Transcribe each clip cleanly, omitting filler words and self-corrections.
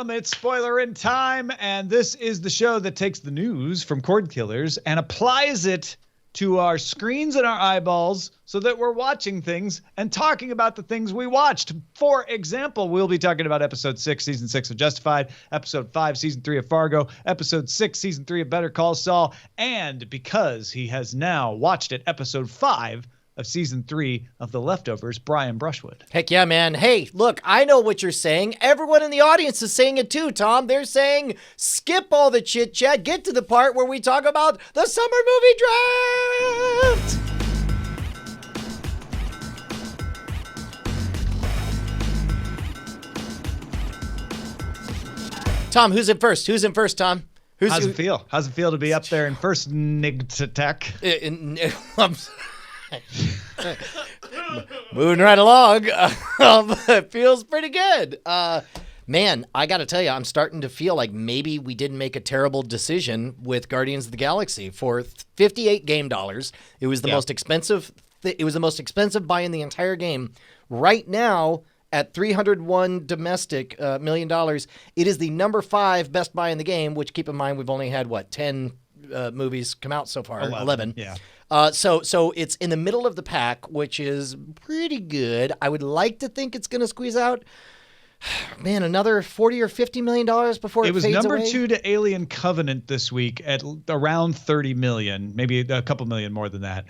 gentlemen, it's Spoilerin time, and this is the show that takes the news from Cordkillers and applies it to our screens and our eyeballs so that we're watching things and talking about the things we watched. For example, we'll be talking about episode 6, season 6 of Justified, episode 5, season 3 of Fargo, episode 6, season 3 of Better Call Saul, and because he has now watched it, episode 5 of season 3 of The Leftovers, Brian Brushwood. Heck yeah, man. Hey, look, I know what you're saying. Everyone in the audience is saying it too, Tom. They're saying, skip all the chit chat, get to the part where we talk about the summer movie draft. Tom, who's in first? Who's in first, Tom? How's it feel? How's it feel to be up there in first Nigtatech? Moving right along. It feels pretty good. Man, I got to tell you, I'm starting to feel like maybe we didn't make a terrible decision with Guardians of the Galaxy for $58 game dollars. It was the most expensive. It was the most expensive buy in the entire game. Right now, at $301 domestic $1 million, it is the number 5 best buy in the game. Which, keep in mind, we've only had 10 movies come out so far. 11. Yeah. So it's in the middle of the pack, which is pretty good. I would like to think it's going to squeeze out, man, another $40 or $50 million before it fades away. It was number 2 to Alien Covenant this week at around 30 million, maybe a couple million more than that.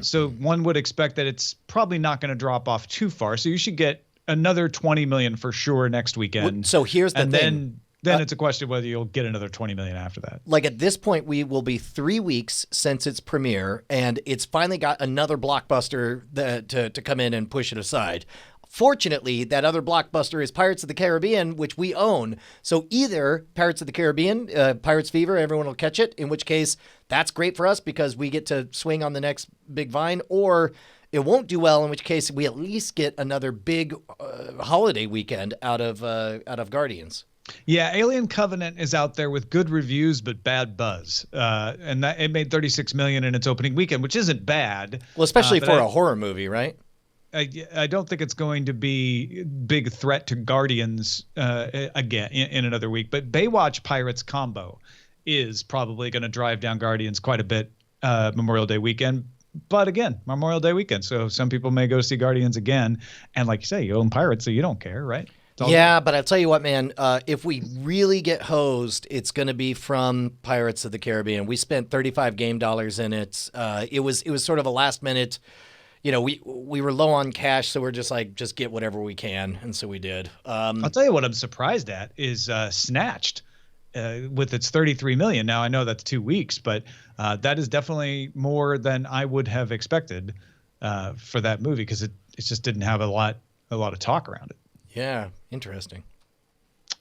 So one would expect that it's probably not going to drop off too far. So you should get another 20 million for sure next weekend. So here's the thing. Then it's a question of whether you'll get another 20 million after that. Like at this point, we will be 3 weeks since its premiere, and it's finally got another blockbuster to come in and push it aside. Fortunately, that other blockbuster is Pirates of the Caribbean, which we own. So either Pirates of the Caribbean, Pirates Fever, everyone will catch it, in which case that's great for us because we get to swing on the next big vine, or it won't do well, in which case we at least get another big holiday weekend out of Guardians. Yeah, Alien Covenant is out there with good reviews but bad buzz, and that it made $36 million in its opening weekend, which isn't bad. Well, especially for a horror movie, right? I don't think it's going to be a big threat to Guardians again in another week. But Baywatch Pirates combo is probably going to drive down Guardians quite a bit Memorial Day weekend. But again, Memorial Day weekend, so some people may go see Guardians again. And like you say, you own Pirates, so you don't care, right? Yeah, but I'll tell you what, man, if we really get hosed, it's going to be from Pirates of the Caribbean. We spent 35 game dollars in it. It was sort of a last minute, we were low on cash, so we're just like, just get whatever we can. And so we did. I'll tell you what I'm surprised at is Snatched with its 33 million. Now I know that's 2 weeks, but that is definitely more than I would have expected for that movie because it just didn't have a lot of talk around it. Yeah, interesting.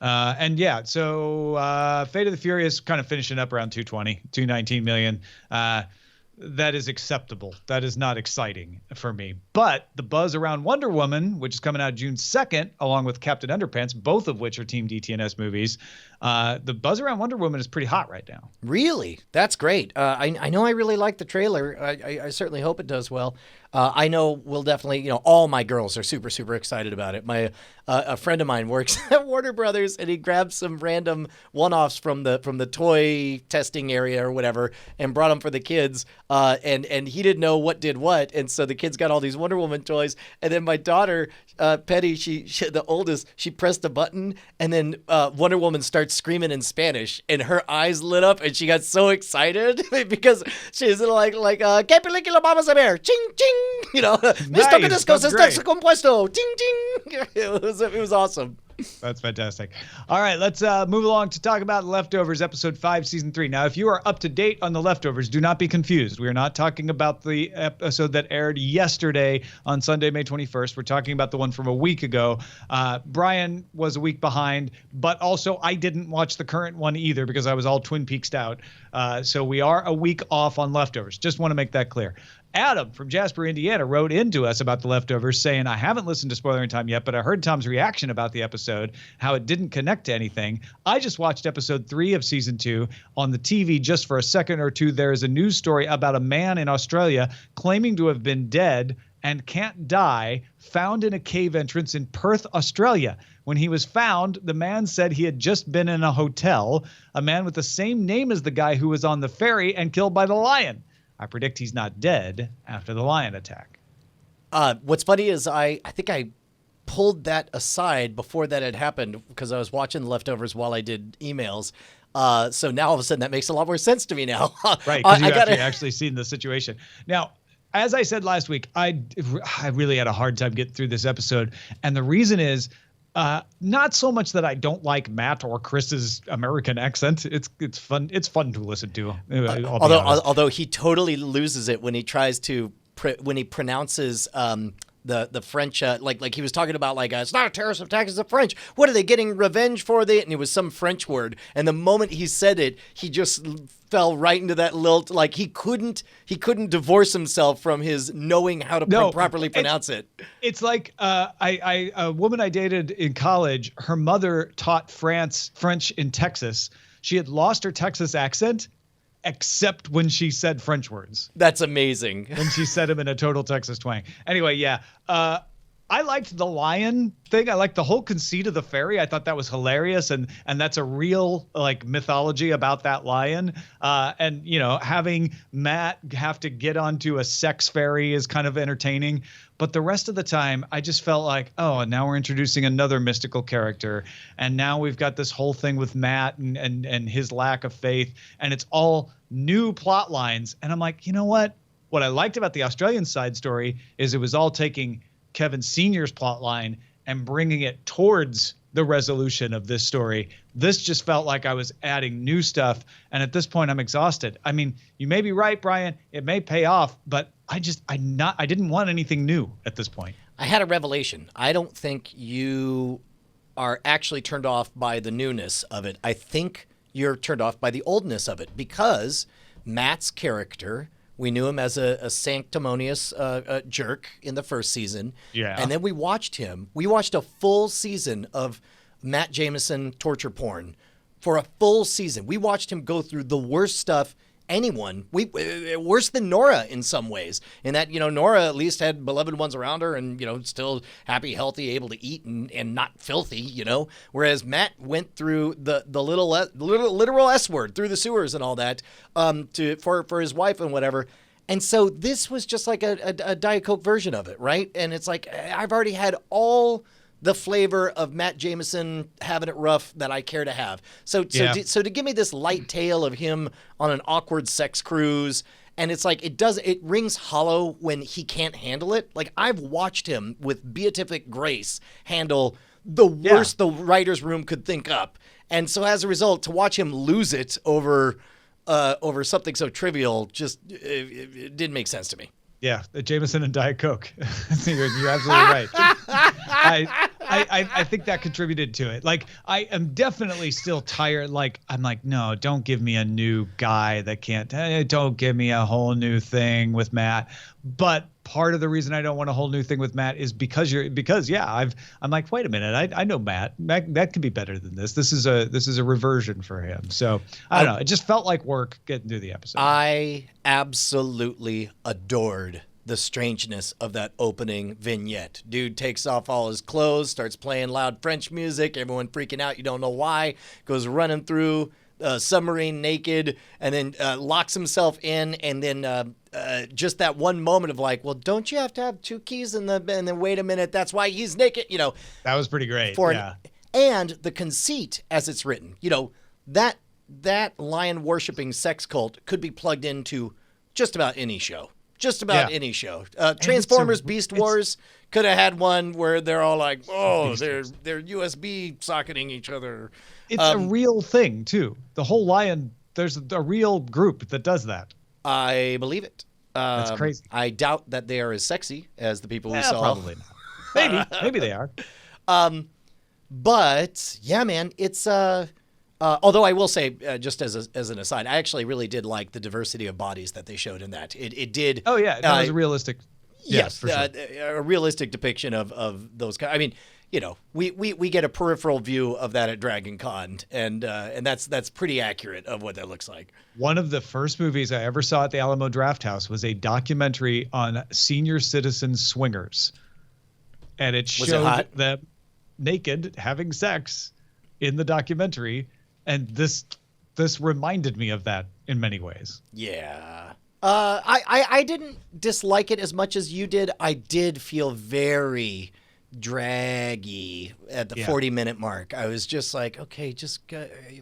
So Fate of the Furious kind of finishing up around 219 million. That is acceptable. That is not exciting for me. But the buzz around Wonder Woman, which is coming out June 2nd, along with Captain Underpants, both of which are Team DTNS movies, the buzz around Wonder Woman is pretty hot right now. Really? That's great. I know I really like the trailer. I certainly hope it does well. I know we'll definitely, all my girls are super, super excited about it. A friend of mine works at Warner Brothers, and he grabbed some random one-offs from the toy testing area or whatever, and brought them for the kids. And he didn't know what did what, and so the kids got all these Wonder Woman toys. And then my daughter, Petty, she the oldest, she pressed a button, and then Wonder Woman starts screaming in Spanish, and her eyes lit up, and she got so excited because she's like "¿Qué película vamos a ver? Ching ching." Mr. Cadisco says texto compuesto. Ting ting. It was awesome. That's fantastic. All right, let's move along to talk about Leftovers, episode 5, season 3. Now, if you are up to date on The Leftovers, do not be confused. We are not talking about the episode that aired yesterday on Sunday, May 21st. We're talking about the one from a week ago. Brian was a week behind, but also I didn't watch the current one either because I was all Twin Peaksed out. So we are a week off on Leftovers. Just want to make that clear. Adam from Jasper, Indiana, wrote into us about The Leftovers saying, I haven't listened to Spoilerin Time yet, but I heard Tom's reaction about the episode, how it didn't connect to anything. I just watched episode 3 of season 2 on the TV just for a second or two. There is a news story about a man in Australia claiming to have been dead and can't die, found in a cave entrance in Perth, Australia. When he was found, the man said he had just been in a hotel, a man with the same name as the guy who was on the ferry and killed by the lion. I predict he's not dead after the lion attack. What's funny is I think I pulled that aside before that had happened because I was watching The Leftovers while I did emails. So now all of a sudden that makes a lot more sense to me now. Right, because you actually seen the situation. Now, as I said last week, I really had a hard time getting through this episode. And the reason is not so much that I don't like Matt or Chris's American accent. It's fun. It's fun to listen to. Although he totally loses it when he tries to when he pronounces the French, like he was talking about, like, it's not a terrorist attack, it's the French. What are they getting revenge for? And it was some French word. And the moment he said it, he just fell right into that lilt. Like he couldn't divorce himself from his knowing how to properly pronounce it. It's like a woman I dated in college, her mother taught French in Texas. She had lost her Texas accent, except when she said French words. That's amazing. When she said them in a total Texas twang. Anyway, yeah. I liked the lion thing. I liked the whole conceit of the ferry. I thought that was hilarious. And that's a real mythology about that lion. And, having Matt have to get onto a sex ferry is kind of entertaining. But the rest of the time, I just felt like, oh, and now we're introducing another mystical character. And now we've got this whole thing with Matt and his lack of faith. And it's all new plot lines. And I'm like, you know what? What I liked about the Australian side story is it was all taking Kevin Sr.'s plot line and bringing it towards the resolution of this story. This just felt like I was adding new stuff. And at this point, I'm exhausted. I mean, you may be right, Brian. It may pay off, but I didn't want anything new at this point. I had a revelation. I don't think you are actually turned off by the newness of it. I think you're turned off by the oldness of it because Matt's character, we knew him as a sanctimonious jerk in the first season. Yeah. And then we watched a full season of Matt Jameson torture porn for a full season. We watched him go through the worst stuff worse than Nora in some ways. In that, Nora at least had beloved ones around her and, still happy, healthy, able to eat and not filthy, Whereas Matt went through the little literal S word through the sewers and all that for his wife and whatever. And so this was just like a Diet Coke version of it, right? And it's like I've already had all the flavor of Matt Jameson having it rough that I care to have. So to give me this light tale of him on an awkward sex cruise, and it's like it rings hollow when he can't handle it. Like I've watched him with beatific grace handle the worst the writer's room could think up. And so as a result, to watch him lose it over something so trivial it didn't make sense to me. Yeah, Jameson and Diet Coke. You're absolutely right. I think that contributed to it. Like, I am definitely still tired. Like, I'm like, no, don't give me a new guy that can't. Don't give me a whole new thing with Matt. But part of the reason I don't want a whole new thing with Matt is because I'm like, wait a minute, I know Matt. That could be better than this. This is a reversion for him. So I don't know. It just felt like work getting through the episode. I absolutely adored the strangeness of that opening vignette. Dude takes off all his clothes, starts playing loud French music, everyone freaking out, you don't know why, goes running through submarine naked, and then locks himself in, and then just that one moment of like, well, don't you have to have two keys and then wait a minute, that's why he's naked, That was pretty great. And the conceit as it's written, that lion worshipping sex cult could be plugged into just about any show. Any show. Transformers Beast Wars could have had one where they're all like, oh, they're USB socketing each other. It's a real thing, too. The whole lion, there's a real group that does that. I believe it. That's crazy. I doubt that they are as sexy as the people we saw. Probably not. Maybe they are. But, yeah, man, it's... although I will say, just as an aside, I actually really did like the diversity of bodies that they showed in that. It did. Oh yeah, that was realistic. Yes, for sure. A realistic depiction of those. I mean, we get a peripheral view of that at Dragon Con, and that's pretty accurate of what that looks like. One of the first movies I ever saw at the Alamo Drafthouse was a documentary on senior citizen swingers, and it showed them naked having sex in the documentary, and this reminded me of that in many ways. Yeah. I didn't dislike it as much as you did. I did feel very draggy at the 40-minute mark. I was just like, okay, just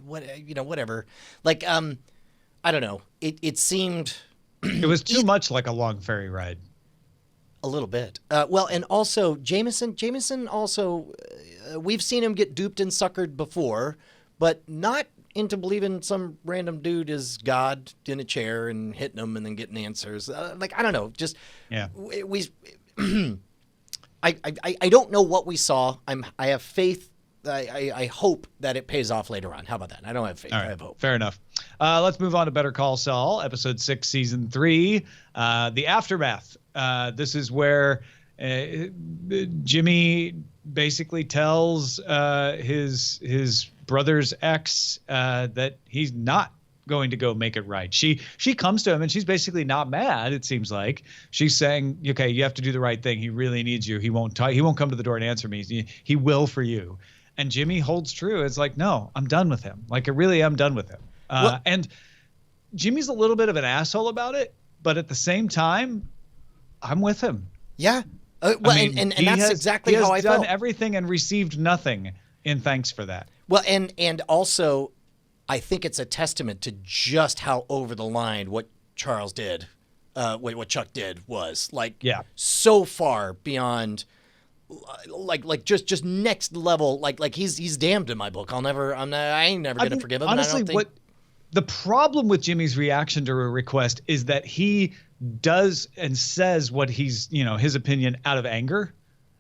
whatever. Like, I don't know. It seemed it was too much like a long ferry ride. A little bit. Well, and also Jameson also, we've seen him get duped and suckered before, but not into believing some random dude is God in a chair and hitting him and then getting answers. Like, I don't know. Just, we I don't know what we saw. I have faith. I hope that it pays off later on. How about that? I don't have faith. Right, I have hope. Fair enough. Let's move on to Better Call Saul, episode 6, season 3, the aftermath. This is where Jimmy basically tells his brother's ex that he's not going to go make it right. She comes to him and she's basically not mad. It seems like she's saying, okay, you have to do the right thing. He really needs you. He won't come to the door and answer me. He will for you. And Jimmy holds true. It's like, no, I'm done with him. Like, I really am done with him. And Jimmy's a little bit of an asshole about it, but at the same time, I'm with him. Yeah. Well, I mean, and that's exactly how I felt. He has done everything and received nothing in thanks for that. Well, and also, I think it's a testament to just how over the line what Charles did, what Chuck did was like, so far beyond, like just next level. Like he's damned in my book. I ain't never gonna forgive him. Honestly, and I don't think... the problem with Jimmy's reaction to a request is that he does and says what he's, his opinion out of anger,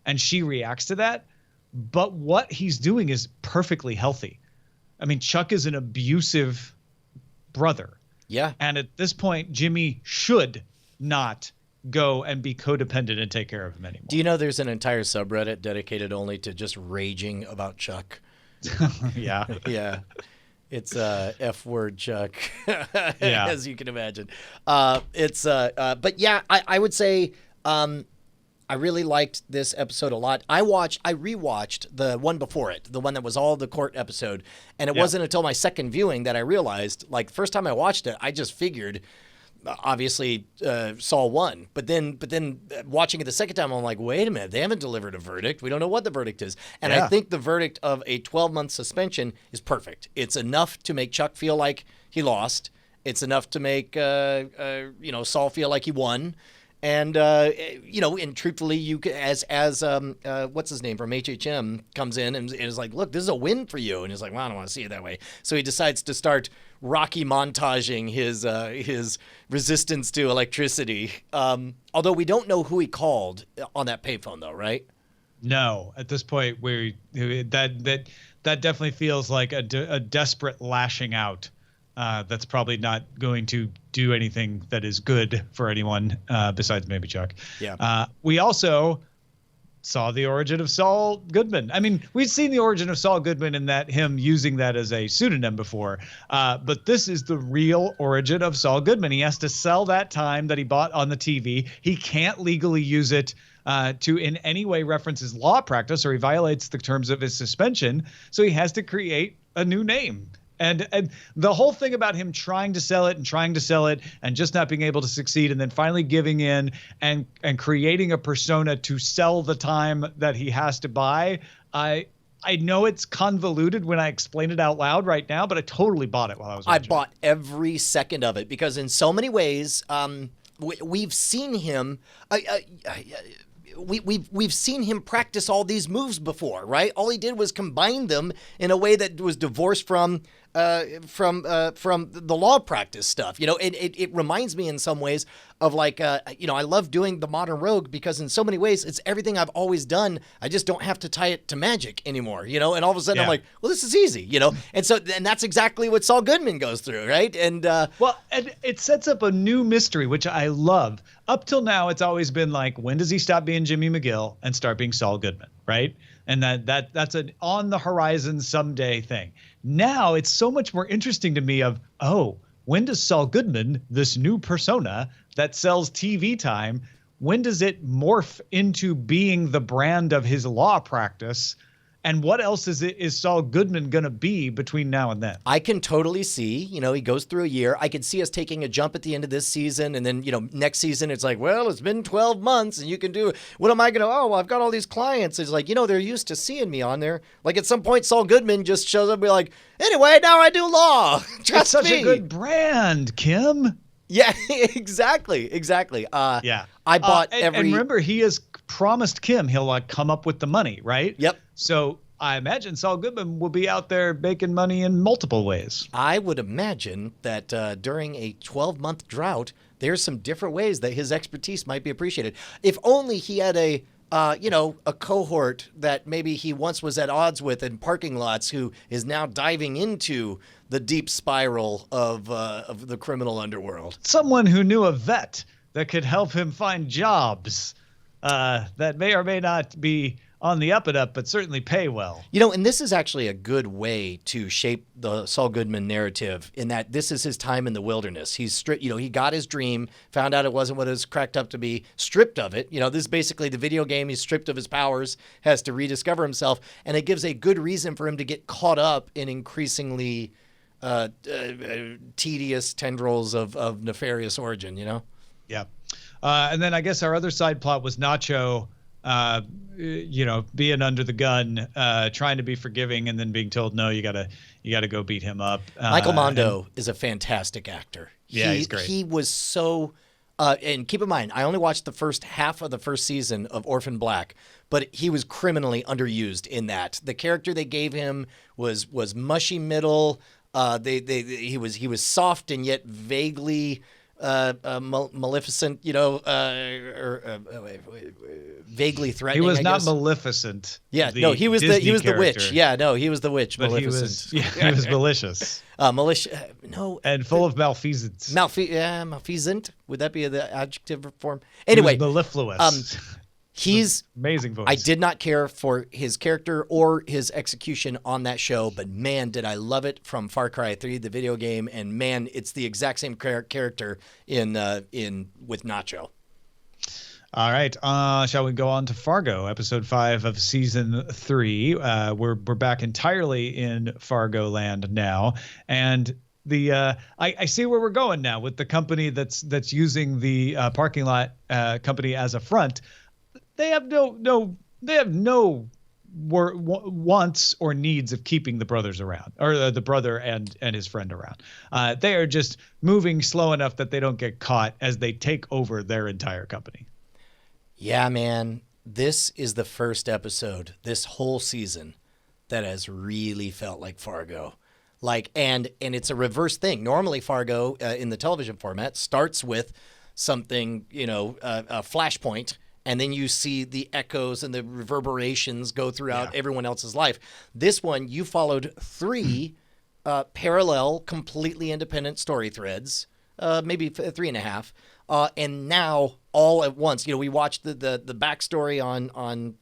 and she reacts to that. But what he's doing is perfectly healthy. I mean, Chuck is an abusive brother. Yeah. And at this point, Jimmy should not go and be codependent and take care of him anymore. Do you know there's an entire subreddit dedicated only to just raging about Chuck? Yeah. Yeah. It's F word Chuck, yeah. As you can imagine. But yeah, I would say I really liked this episode a lot. I rewatched the one before it, the one that was all the court episode, and it wasn't until my second viewing that I realized, like, first time I watched it, I just figured, obviously, Saul won. But then watching it the second time, I'm like, wait a minute, they haven't delivered a verdict. We don't know what the verdict is. And I think the verdict of a 12-month suspension is perfect. It's enough to make Chuck feel like he lost. It's enough to make Saul feel like he won. And and truthfully, you as what's his name from HHM comes in and is like, look, this is a win for you. And he's like, well, I don't want to see it that way. So he decides to start Rocky montaging his resistance to electricity. Although we don't know who he called on that payphone, though, right? No, at this point, that definitely feels like a desperate lashing out. That's probably not going to do anything that is good for anyone besides maybe Chuck. Yeah. We also saw the origin of Saul Goodman. I mean, we'd seen the origin of Saul Goodman in that him using that as a pseudonym before. But this is the real origin of Saul Goodman. He has to sell that time that he bought on the TV. He can't legally use it to in any way reference his law practice, or he violates the terms of his suspension. So he has to create a new name. And the whole thing about him trying to sell it and just not being able to succeed, and then finally giving in and creating a persona to sell the time that he has to buy. I know it's convoluted when I explain it out loud right now, but I totally bought it while I was watching. I bought every second of it because in so many ways, we've seen him. We've seen him practice all these moves before, right? All he did was combine them in a way that was divorced from the law practice stuff. It reminds me in some ways of like, I love doing the modern rogue because in so many ways it's everything I've always done. I just don't have to tie it to magic anymore, and all of a sudden I'm like, well, this is easy, and that's exactly what Saul Goodman goes through, right? And and it sets up a new mystery, which I love. Up till now, it's always been like, when does he stop being Jimmy McGill and start being Saul Goodman, right? and that's an on the horizon someday thing. Now it's so much more interesting to me of, oh, when does Saul Goodman, this new persona that sells TV time, when does it morph into being the brand of his law practice? And what else is Saul Goodman going to be between now and then? I can totally see, he goes through a year. I could see us taking a jump at the end of this season. And then, next season, it's like, well, it's been 12 months and you can do, what am I going to, well, I've got all these clients. It's like, they're used to seeing me on there. Like at some point, Saul Goodman just shows up and be like, anyway, now I do law. Trust me. It's such a good brand, Kim. Yeah, exactly. Yeah. I bought and remember, he has promised Kim he'll come up with the money, right? Yep. So I imagine Saul Goodman will be out there making money in multiple ways. I would imagine that during a 12-month drought, there's some different ways that his expertise might be appreciated. If only he had a cohort that maybe he once was at odds with in parking lots who is now diving into the deep spiral of the criminal underworld. Someone who knew a vet that could help him find jobs that may or may not be on the up and up, but certainly pay well. And this is actually a good way to shape the Saul Goodman narrative in that this is his time in the wilderness. He's stripped, he got his dream, found out it wasn't what it was cracked up to be, stripped of it. This is basically the video game. He's stripped of his powers, has to rediscover himself. And it gives a good reason for him to get caught up in increasingly tedious tendrils of nefarious origin, Yeah. And then I guess our other side plot was Nacho, being under the gun, trying to be forgiving, and then being told, no, you gotta go beat him up. Michael Mondo is a fantastic actor. Yeah, he's great. He was so, and keep in mind, I only watched the first half of the first season of Orphan Black, but he was criminally underused in that. The character they gave him was mushy middle. He was soft and yet vaguely Maleficent, vaguely threatening. He was not Maleficent. Yeah, no, he was Disney the witch. Yeah, no, he was the witch. But Maleficent. he was malicious. No, and full of malfeasance. Malfeasant. Would that be the adjective form? Anyway, he was mellifluous. He's amazing voice. I did not care for his character or his execution on that show, but man, did I love it from Far Cry 3, the video game, and man, it's the exact same character in with Nacho. All right, shall we go on to Fargo, episode 5 of season 3? We're back entirely in Fargo land now, and I see where we're going now with the company that's using the parking lot company as a front. They have no wants or needs of keeping the brothers around, or the brother and his friend around. They are just moving slow enough that they don't get caught as they take over their entire company. Yeah, man, this is the first episode this whole season that has really felt like Fargo. And it's a reverse thing. Normally Fargo in the television format starts with something, a flashpoint, and then you see the echoes and the reverberations go throughout everyone else's life. This one, you followed 3 parallel, completely independent story threads, maybe 3.5, and now all at once. We watched the backstory on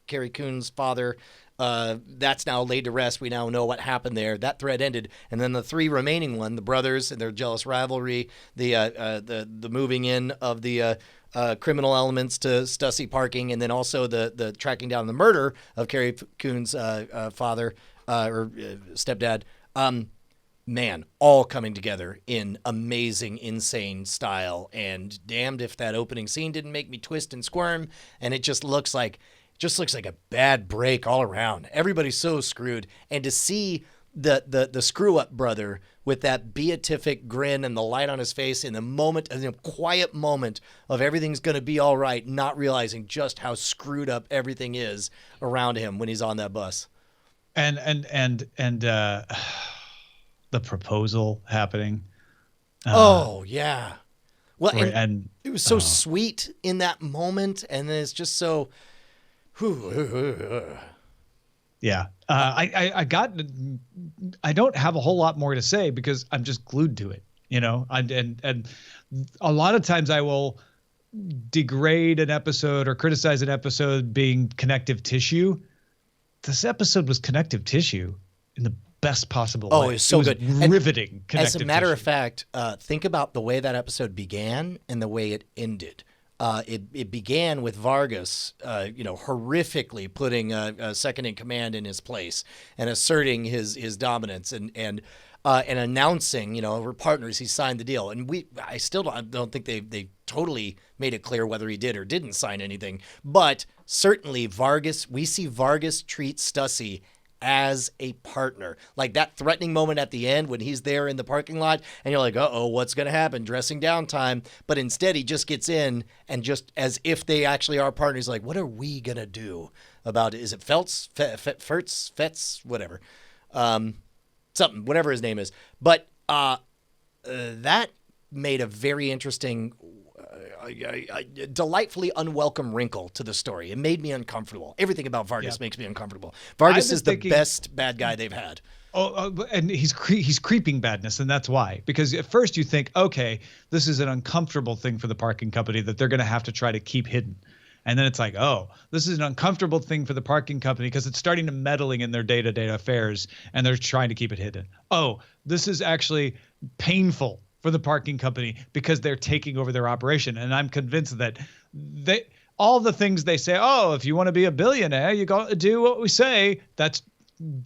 Carrie Coon's father. That's now laid to rest. We now know what happened there. That thread ended, and then the 3 remaining one, the brothers and their jealous rivalry, the moving in of the criminal elements to Stussy parking, and then also the tracking down the murder of Carrie Coon's father or stepdad. Man, all coming together in amazing, insane style. And damned if that opening scene didn't make me twist and squirm. And it just looks like a bad break all around. Everybody's so screwed. And to see the screw up brother with that beatific grin and the light on his face in the moment, quiet moment of everything's going to be all right, not realizing just how screwed up everything is around him when he's on that bus. And the proposal happening. Oh yeah. Well, and it was so sweet in that moment, and then it's just so. Yeah. I don't have a whole lot more to say because I'm just glued to it, and a lot of times I will degrade an episode or criticize an episode being connective tissue, this episode was connective tissue in the best possible way. Oh, it was so good. Riveting. As a matter of fact, think about the way that episode began and the way it ended. It began with Vargas, horrifically putting a second in command in his place and asserting his dominance and announcing, we're partners. He signed the deal, and I still don't think they totally made it clear whether he did or didn't sign anything. But certainly we see Vargas treat Stussy as a partner. Like that threatening moment at the end when he's there in the parking lot and you're like, uh-oh, what's going to happen? Dressing down time. But instead he just gets in and just as if they actually are partners, like, what are we going to do about it? Is it Fetz, whatever. Something, whatever his name is. But that made a very interesting, delightfully unwelcome wrinkle to the story. It made me uncomfortable. Everything about Vargas makes me uncomfortable. Vargas is the best bad guy they've had. And he's creeping badness, and that's why. Because at first you think, okay, this is an uncomfortable thing for the parking company that they're going to have to try to keep hidden. And then it's like, oh, this is an uncomfortable thing for the parking company because it's starting to meddling in their day-to-day affairs, and they're trying to keep it hidden. Oh, this is actually painful for the parking company because they're taking over their operation. And I'm convinced that all the things they say, oh, if you want to be a billionaire, you got to do what we say. That's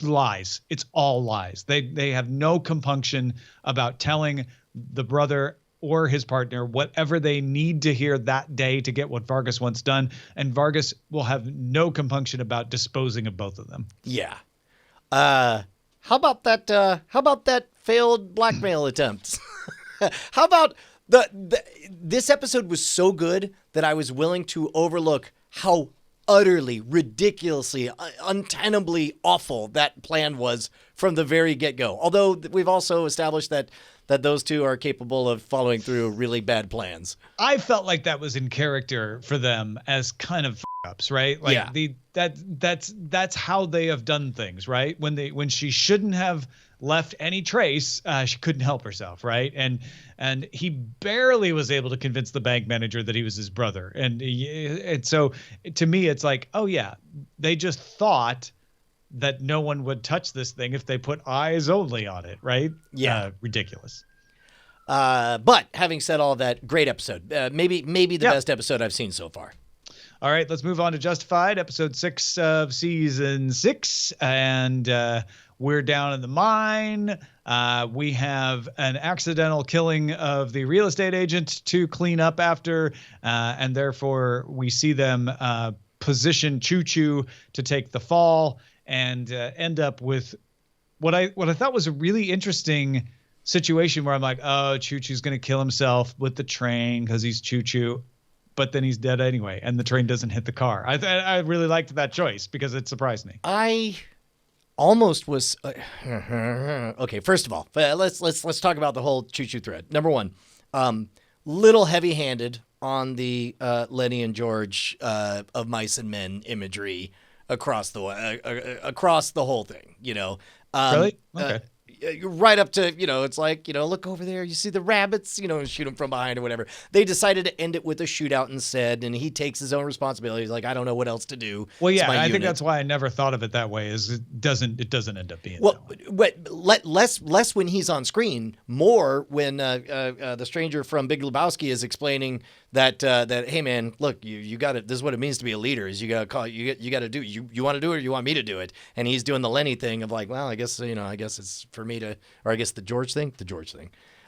lies. It's all lies. They have no compunction about telling the brother or his partner whatever they need to hear that day to get what Vargas wants done. And Vargas will have no compunction about disposing of both of them. Yeah. How about that failed blackmail attempt? How about this episode was so good that I was willing to overlook how utterly, ridiculously, untenably awful that plan was from the very get-go. Although we've also established that those two are capable of following through really bad plans. I felt like that was in character for them as kind of ups, right? Like that's how they have done things, right? When she shouldn't have left any trace, she couldn't help herself, right? And he barely was able to convince the bank manager that he was his brother. And so to me, it's like, oh yeah, they just thought that no one would touch this thing if they put eyes only on it, right? Yeah. Ridiculous. But having said all that, great episode. Maybe the best episode I've seen so far. All right, let's move on to Justified, episode 6 of season 6. And we're down in the mine. We have an accidental killing of the real estate agent to clean up after. And therefore, we see them position Choo Choo to take the fall and end up with what I thought was a really interesting situation where I'm like, oh, Choo Choo's going to kill himself with the train because he's Choo Choo. But then he's dead anyway, and the train doesn't hit the car. I really liked that choice because it surprised me. I almost was okay. First of all, let's talk about the whole Choo Choo thread. Number one, little heavy-handed on the Lenny and George of Mice and Men imagery across the whole thing. Really? Okay. Right up to, it's like, look over there, you see the rabbits, and shoot them from behind or whatever. They decided to end it with a shootout instead, and he takes his own responsibility. He's like, I don't know what else to do. Well, yeah, I think that's why I never thought of it that way, is it doesn't end up being that way. Less when he's on screen, more when the stranger from Big Lebowski is explaining that hey man, look, you got it. This is what it means to be a leader. Is you got to call. You got to do. You want to do it, or you want me to do it? And he's doing the Lenny thing of like, well, I guess it's for me to, or I guess the George thing.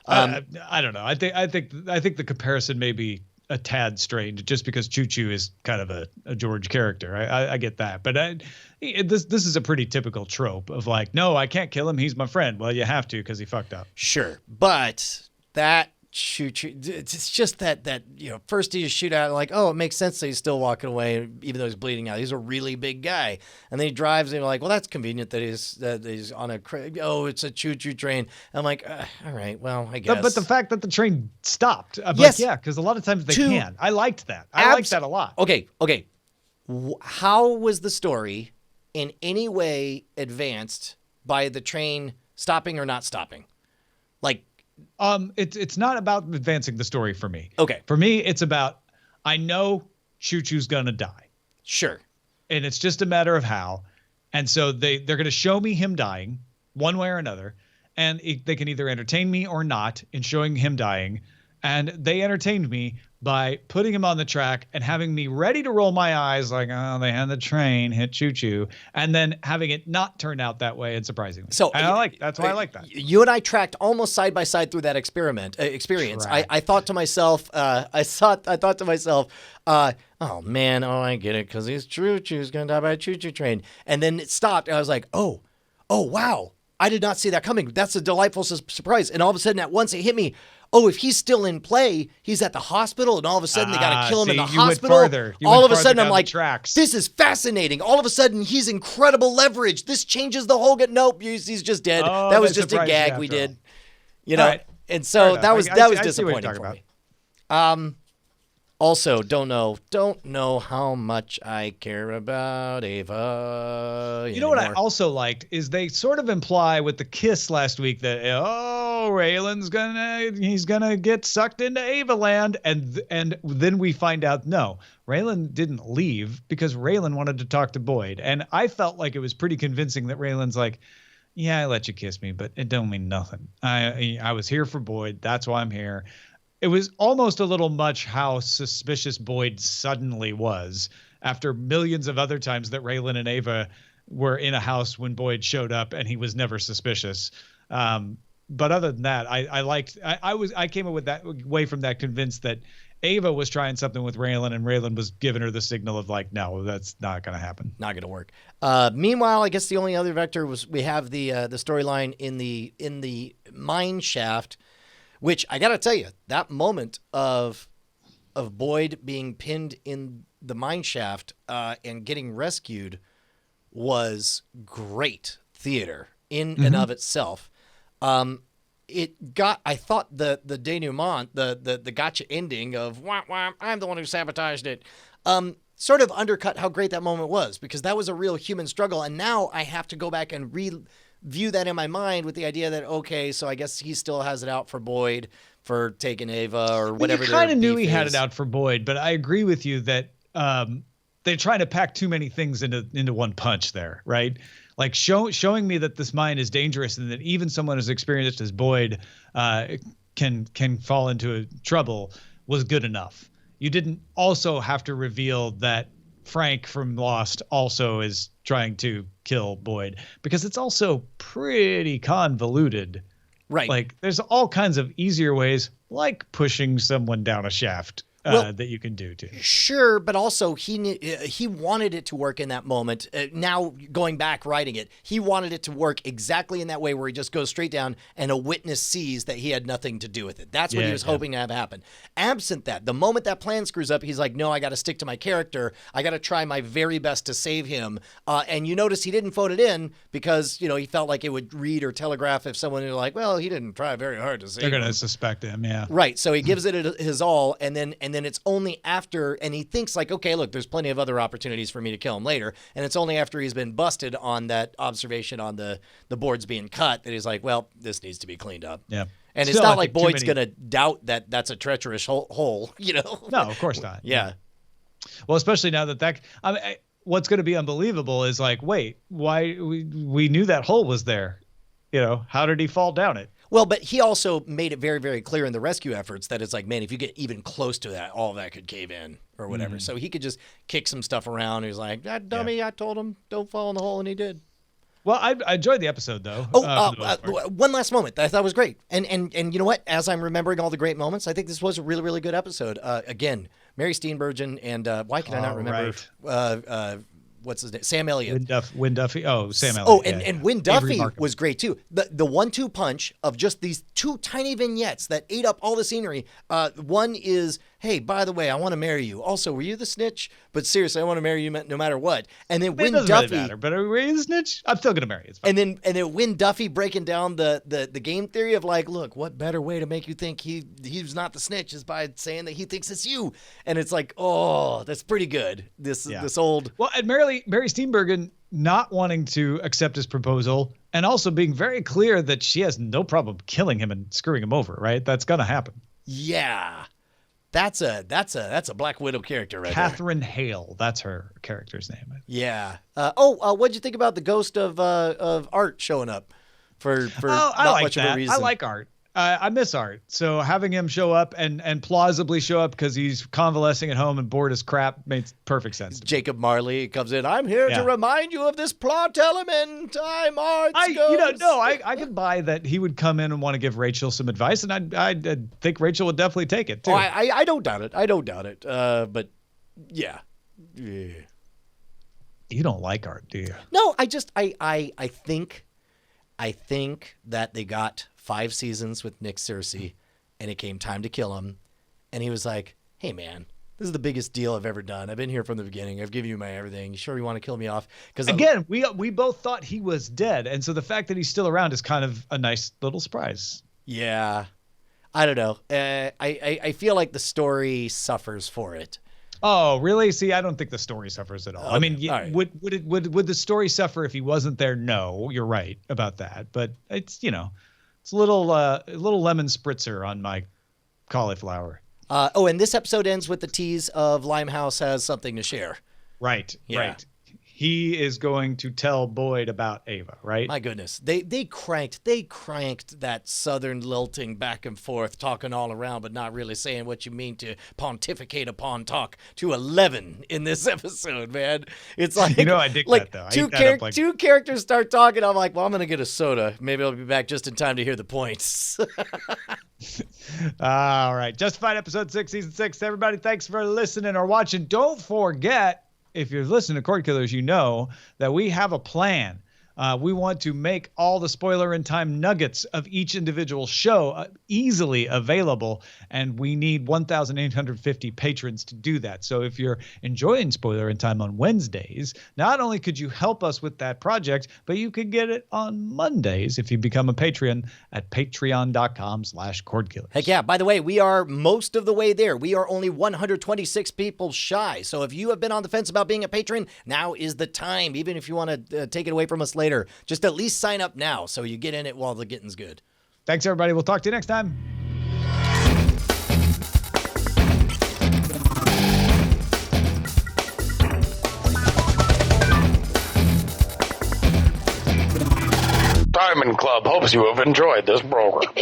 I don't know. I think the comparison may be a tad strained just because Choo Choo is kind of a George character. I get that, but this is a pretty typical trope of like, no, I can't kill him. He's my friend. Well, you have to because he fucked up. Sure, but that. Shoot, it's just that first he just shoot out like, oh, it makes sense that he's still walking away even though he's bleeding out. He's a really big guy, and then he drives and you're like, well, that's convenient that he's on it's a choo-choo train. I'm like, all right, well, I guess. But the fact that the train stopped, I'm yes, like, yeah, because a lot of times they can. I liked that. I liked that a lot. Okay. How was the story in any way advanced by the train stopping or not stopping? Like. It's not about advancing the story for me. Okay. For me, it's about I know Choo Choo's gonna die. Sure. And it's just a matter of how. And so they're going to show me him dying one way or another. And they can either entertain me or not in showing him dying. And they entertained me by putting him on the track and having me ready to roll my eyes like, oh, they had the train hit Choo Choo. And then having it not turn out that way and surprising me. So that's why I like that. You and I tracked almost side by side through that experience. I thought to myself, oh man, I get it, because he's Choo Choo's gonna die by a choo choo train. And then it stopped, and I was like, oh wow, I did not see that coming. That's a delightful surprise. And all of a sudden, at once, it hit me. Oh, if he's still in play, he's at the hospital, and all of a sudden they got to kill him in the hospital. All of a sudden, I'm like, this is fascinating. All of a sudden, he's incredible leverage. This changes the whole. Nope, he's just dead. That was just a gag we did, you know. Right. And so that was disappointing for me. Also, don't know how much I care about Ava. You know what I also liked is they sort of imply with the kiss last week that Raylan's gonna get sucked into Ava land, and then we find out no, Raylan didn't leave because Raylan wanted to talk to Boyd, and I felt like it was pretty convincing that Raylan's like, yeah, I let you kiss me, but it don't mean nothing. I was here for Boyd, that's why I'm here. It was almost a little much how suspicious Boyd suddenly was after millions of other times that Raylan and Ava were in a house when Boyd showed up and he was never suspicious. But other than that, I came away from that convinced that Ava was trying something with Raylan and Raylan was giving her the signal of like, no, that's not going to happen. Not going to work. Meanwhile, I guess the only other vector was we have the storyline in the mine shaft, which I got to tell you, that moment of Boyd being pinned in the mine shaft and getting rescued was great theater in and of itself. I thought the denouement, the gotcha ending of wah, wah, I'm the one who sabotaged it, sort of undercut how great that moment was, because that was a real human struggle. And now I have to go back and view that in my mind with the idea that, okay, so I guess he still has it out for Boyd for taking Ava or whatever. You kind of knew he had it out for Boyd, but I agree with you that they're trying to pack too many things into one punch there, right? Like showing me that this mine is dangerous and that even someone as experienced as Boyd can fall into trouble was good enough. You didn't also have to reveal that Frank from Lost also is trying to kill Boyd, because it's also pretty convoluted. Right. Like there's all kinds of easier ways, like pushing someone down a shaft. That you can do too. Sure, but also he wanted it to work in that moment. Now going back writing it, he wanted it to work exactly in that way where he just goes straight down and a witness sees that he had nothing to do with it. That's what he was hoping to have happen. Absent that, the moment that plan screws up, he's like, no, I got to stick to my character. I got to try my very best to save him. And you notice he didn't phone it in because, he felt like it would read or telegraph if someone were like, well, he didn't try very hard to save him. They're going to suspect him, yeah. Right, so he gives it his all, and then it's only after, and he thinks like, okay, look, there's plenty of other opportunities for me to kill him later, and it's only after he's been busted on that observation on the boards being cut that he's like, well, this needs to be cleaned up. Yeah. And still, it's not like Boyd's going to doubt that that's a treacherous hole, No, of course not. Yeah. Well, especially now that what's going to be unbelievable is like, wait, why we knew that hole was there. How did he fall down it? Well, but he also made it very, very clear in the rescue efforts that it's like, man, if you get even close to that, all of that could cave in or whatever. So he could just kick some stuff around. He's like, that dummy, I told him, don't fall in the hole, and he did. Well, I enjoyed the episode, though. One last moment that I thought was great. And you know what? As I'm remembering all the great moments, I think this was a really, really good episode. Again, Mary Steenburgen and why can I not remember what's his name? Sam Elliott. Wynn Duffy. Oh, Sam Elliott. Oh, and Wynn Duffy was great too. The 1-2 punch of just these two tiny vignettes that ate up all the scenery. One is, hey, by the way, I want to marry you. Also, were you the snitch? But seriously, I want to marry you no matter what. And then Wynn Duffy. Really matter, but were you the snitch? I'm still gonna marry you. It's fine. And then Wynn Duffy breaking down the game theory of like, look, what better way to make you think he's not the snitch is by saying that he thinks it's you. And it's like, oh, that's pretty good. This old. Well, and Mary Steenburgen not wanting to accept his proposal and also being very clear that she has no problem killing him and screwing him over. Right? That's gonna happen. Yeah. That's a Black Widow character right there. Catherine Hale. That's her character's name. Yeah. What'd you think about the ghost of Art showing up for not much of a reason? I like Art. I miss Art. So having him show up and plausibly show up because he's convalescing at home and bored as crap makes perfect sense. Jacob Marley comes in. I'm here to remind you of this plot element. I'm Art's ghost. I could buy that he would come in and want to give Rachel some advice, and I'd think Rachel would definitely take it too. Oh, I don't doubt it. But yeah. You don't like Art, do you? No, I think that they got 5 seasons with Nick Searcy, and it came time to kill him. And he was like, hey, man, this is the biggest deal I've ever done. I've been here from the beginning. I've given you my everything. You sure you want to kill me off? Because again, we both thought he was dead. And so the fact that he's still around is kind of a nice little surprise. Yeah. I don't know. I feel like the story suffers for it. Oh, really? See, I don't think the story suffers at all. Okay. I mean, right. Would the story suffer if he wasn't there? No, you're right about that. But it's, it's a little lemon spritzer on my cauliflower. And this episode ends with the tease of Limehouse has something to share. Right. Yeah. Right. He is going to tell Boyd about Ava, right? My goodness. They cranked that southern lilting back and forth, talking all around, but not really saying what you mean to pontificate upon talk to 11 in this episode, man. It's like, I dig that though. Two characters start talking. I'm like, well, I'm going to get a soda. Maybe I'll be back just in time to hear the points. All right. Justified episode 6, season 6. Everybody, thanks for listening or watching. Don't forget, if you're listening to Cordkillers, you know that we have a plan. We want to make all the spoiler in time nuggets of each individual show easily available, and we need 1,850 patrons to do that. So if you're enjoying spoiler in time on Wednesdays, not only could you help us with that project, but you could get it on Mondays if you become a Patreon at patreon.com/Cordkillers. Heck yeah. By the way, we are most of the way there. We are only 126 people shy. So if you have been on the fence about being a patron, now is the time. Even if you want to take it away from us later, just at least sign up now so you get in it while the getting's good. Thanks, everybody. We'll talk to you next time. Diamond Club hopes you have enjoyed this program.